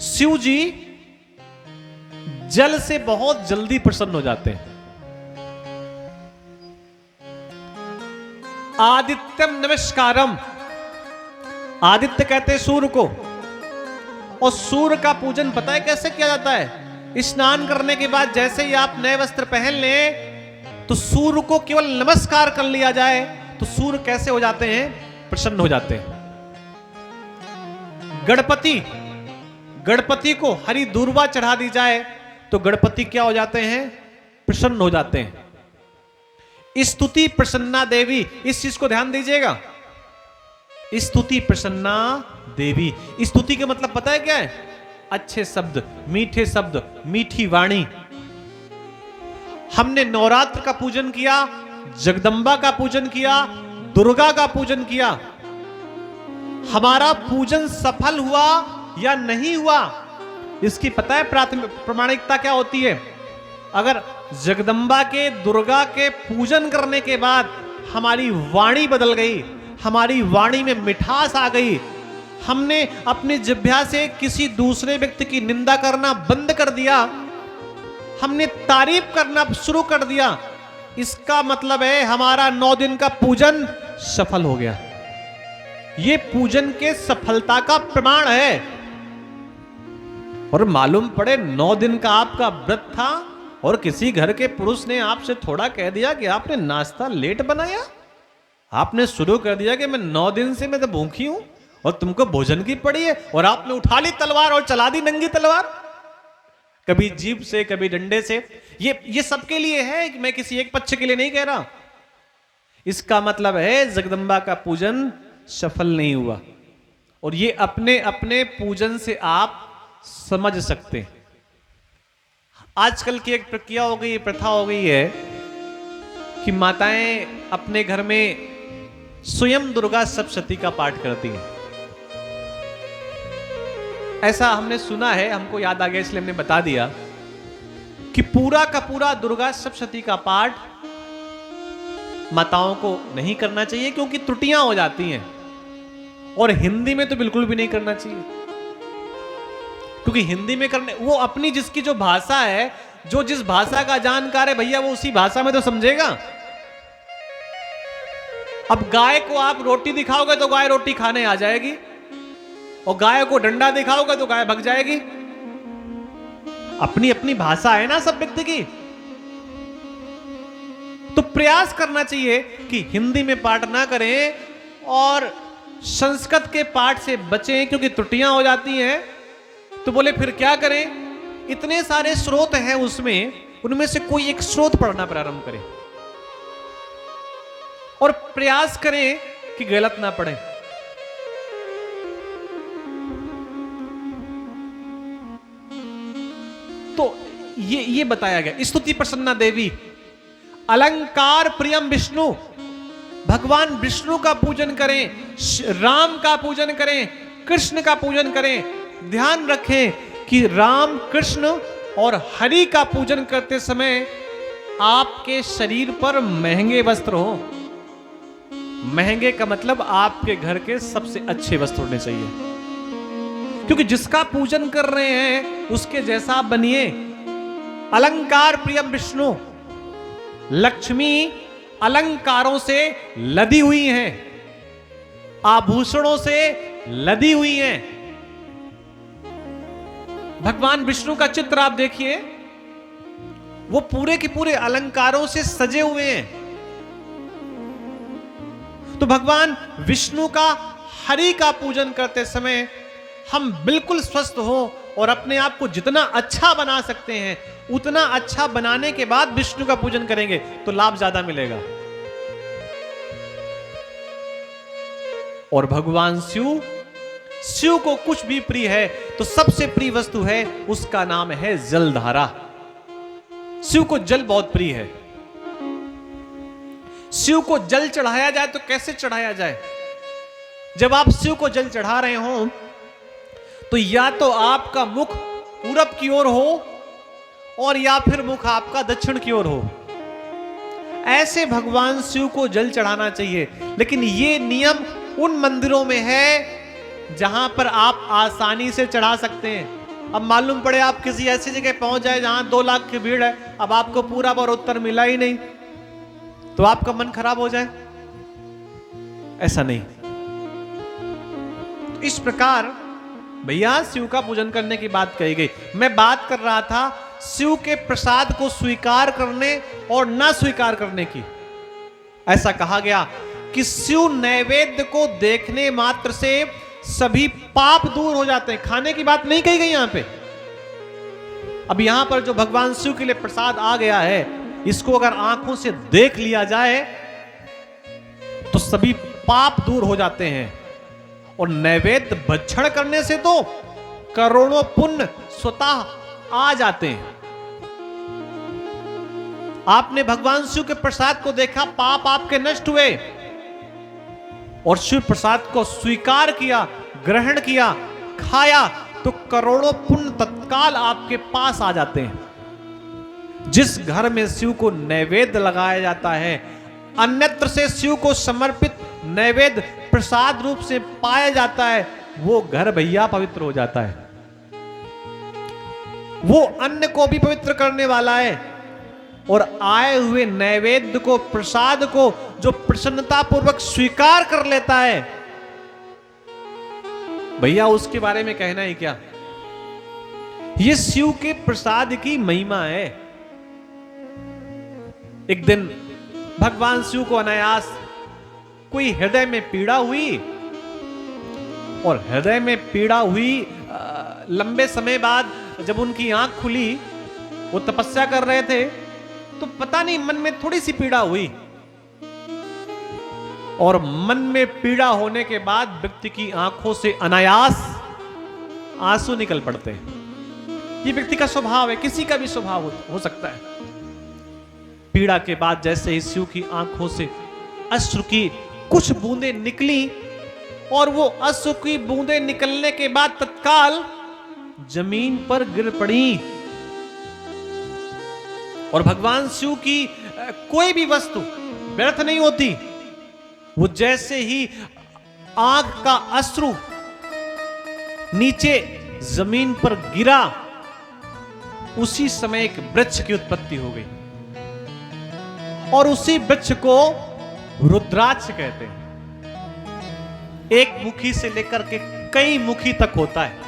शिव जी जल से बहुत जल्दी प्रसन्न हो जाते हैं। आदित्यम नमस्कारम, आदित्य कहते हैं सूर्य को, और सूर्य का पूजन पता है कैसे किया जाता है? स्नान करने के बाद जैसे ही आप नए वस्त्र पहन लें तो सूर्य को केवल नमस्कार कर लिया जाए तो सूर्य कैसे हो जाते हैं? प्रसन्न हो जाते हैं। गणपति को हरी दूर्वा चढ़ा दी जाए तो गणपति क्या हो जाते हैं? प्रसन्न हो जाते हैं। स्तुति प्रसन्ना देवी, इस चीज को ध्यान दीजिएगा। स्तुति प्रसन्ना देवी, स्तुति का मतलब पता है क्या है? अच्छे शब्द, मीठे शब्द, मीठी वाणी। हमने नवरात्र का पूजन किया, जगदंबा का पूजन किया, दुर्गा का पूजन किया। हमारा पूजन सफल हुआ या नहीं हुआ, इसकी पता है प्रामाणिकता क्या होती है? अगर जगदंबा के, दुर्गा के पूजन करने के बाद हमारी वाणी बदल गई, हमारी वाणी में मिठास आ गई, हमने अपनी जिह्वा से किसी दूसरे व्यक्ति की निंदा करना बंद कर दिया, हमने तारीफ करना शुरू कर दिया, इसका मतलब है हमारा 9 दिन का पूजन सफल हो गया। यह पूजन के सफलता का प्रमाण है। और मालूम पड़े 9 दिन का आपका व्रत था और किसी घर के पुरुष ने आपसे थोड़ा कह दिया कि आपने नाश्ता लेट बनाया, आपने शुरू कर दिया कि मैं 9 दिन से मैं तो भूखी हूं और तुमको भोजन की पड़ी है, और आपने उठा ली तलवार और चला दी नंगी तलवार, कभी जीभ से कभी डंडे से। ये सबके लिए है, मैं किसी एक पक्ष के लिए नहीं कह रहा। इसका मतलब है जगदंबा का पूजन सफल नहीं हुआ। और ये अपने अपने पूजन से आप समझ सकते हैं। आजकल की एक प्रक्रिया हो गई, प्रथा हो गई है कि माताएं अपने घर में स्वयं दुर्गा सप्तशती का पाठ करती हैं। ऐसा हमने सुना है, हमको याद आ गया इसलिए हमने बता दिया कि पूरा का पूरा दुर्गा सप्तशती का पाठ माताओं को नहीं करना चाहिए क्योंकि त्रुटियां हो जाती हैं, और हिंदी में तो बिल्कुल भी नहीं करना चाहिए क्योंकि हिंदी में करने, वो अपनी जिसकी जो भाषा है, जो जिस भाषा का जानकार है भैया, वो उसी भाषा में तो समझेगा। अब गाय को आप रोटी दिखाओगे तो गाय रोटी खाने आ जाएगी, और गाय को डंडा दिखाओगे तो गाय भग जाएगी। अपनी अपनी भाषा है ना सब व्यक्ति की। तो प्रयास करना चाहिए कि हिंदी में पाठ ना करें और संस्कृत के पाठ से बचें क्योंकि त्रुटियां हो जाती हैं। तो बोले फिर क्या करें? इतने सारे स्रोत हैं उसमें, उनमें से कोई एक स्रोत पढ़ना प्रारंभ करें और प्रयास करें कि गलत ना पढ़े। तो ये बताया गया। स्तुति प्रसन्ना देवी, अलंकार प्रियम विष्णु, भगवान विष्णु का पूजन करें, राम का पूजन करें, कृष्ण का पूजन करें। ध्यान रखें कि राम, कृष्ण और हरि का पूजन करते समय आपके शरीर पर महंगे वस्त्र हो। महंगे का मतलब आपके घर के सबसे अच्छे वस्त्र होने चाहिए, क्योंकि जिसका पूजन कर रहे हैं उसके जैसा आप बनिए। अलंकार प्रियम विष्णु, लक्ष्मी अलंकारों से लदी हुई हैं, आभूषणों से लदी हुई हैं। भगवान विष्णु का चित्र आप देखिए, वो पूरे के पूरे अलंकारों से सजे हुए हैं। तो भगवान विष्णु का, हरि का पूजन करते समय हम बिल्कुल स्वस्थ हो और अपने आप को जितना अच्छा बना सकते हैं उतना अच्छा बनाने के बाद विष्णु का पूजन करेंगे तो लाभ ज्यादा मिलेगा। और भगवान शिव को कुछ भी प्रिय है तो सबसे प्रिय वस्तु है, उसका नाम है जलधारा। शिव को जल बहुत प्रिय है। शिव को जल चढ़ाया जाए तो कैसे चढ़ाया जाए? जब आप शिव को जल चढ़ा रहे हो तो या तो आपका मुख पूरब की ओर हो और या फिर मुख आपका दक्षिण की ओर हो। ऐसे भगवान शिव को जल चढ़ाना चाहिए। लेकिन ये नियम उन मंदिरों में है जहां पर आप आसानी से चढ़ा सकते हैं। अब मालूम पड़े आप किसी ऐसी जगह पहुंच जाए जहां 2 लाख की भीड़ है, अब आपको पूरा और उत्तर मिला ही नहीं, तो आपका मन खराब हो जाए? ऐसा नहीं। इस प्रकार भैया शिव का पूजन करने की बात कही गई। मैं बात कर रहा था शिव के प्रसाद को स्वीकार करने और ना स्वीकार करने की। ऐसा कहा गया कि शिव नैवेद्य को देखने मात्र से सभी पाप दूर हो जाते हैं। खाने की बात नहीं कही गई यहां पे। अब यहां पर जो भगवान शिव के लिए प्रसाद आ गया है, इसको अगर आंखों से देख लिया जाए तो सभी पाप दूर हो जाते हैं। और नैवेद्य भक्षण करने से तो करोड़ों पुण्य स्वतः आ जाते हैं। आपने भगवान शिव के प्रसाद को देखा, पाप आपके नष्ट हुए, और शिव प्रसाद को स्वीकार किया, ग्रहण किया, खाया, तो करोड़ों पुण्य तत्काल आपके पास आ जाते हैं। जिस घर में शिव को नैवेद्य लगाया जाता है, अन्यत्र से शिव को समर्पित नैवेद्य प्रसाद रूप से पाया जाता है, वो घर भैया पवित्र हो जाता है। वो अन्न को भी पवित्र करने वाला है, और आए हुए नैवेद्य को, प्रसाद को जो प्रसन्नता पूर्वक स्वीकार कर लेता है, भैया उसके बारे में कहना ही क्या। ये शिव के प्रसाद की महिमा है। एक दिन भगवान शिव को अनायास कोई हृदय में पीड़ा हुई, और हृदय में पीड़ा हुई लंबे समय बाद जब उनकी आंख खुली, वो तपस्या कर रहे थे, तो पता नहीं मन में थोड़ी सी पीड़ा हुई, और मन में पीड़ा होने के बाद व्यक्ति की आंखों से अनायास आंसू निकल पड़ते हैं। ये व्यक्ति का स्वभाव है, किसी का भी स्वभाव हो सकता है। पीड़ा के बाद जैसे ही शिव की आंखों से अश्रु की कुछ बूंदें निकली, और वो अश्रु की बूंदें निकलने के बाद तत्काल जमीन पर गिर पड़ी। और भगवान शिव की कोई भी वस्तु व्यर्थ नहीं होती। वो जैसे ही आंख का अश्रु नीचे जमीन पर गिरा, उसी समय एक वृक्ष की उत्पत्ति हो गई, और उसी वृक्ष को रुद्राक्ष कहते हैं। एक मुखी से लेकर के कई मुखी तक होता है।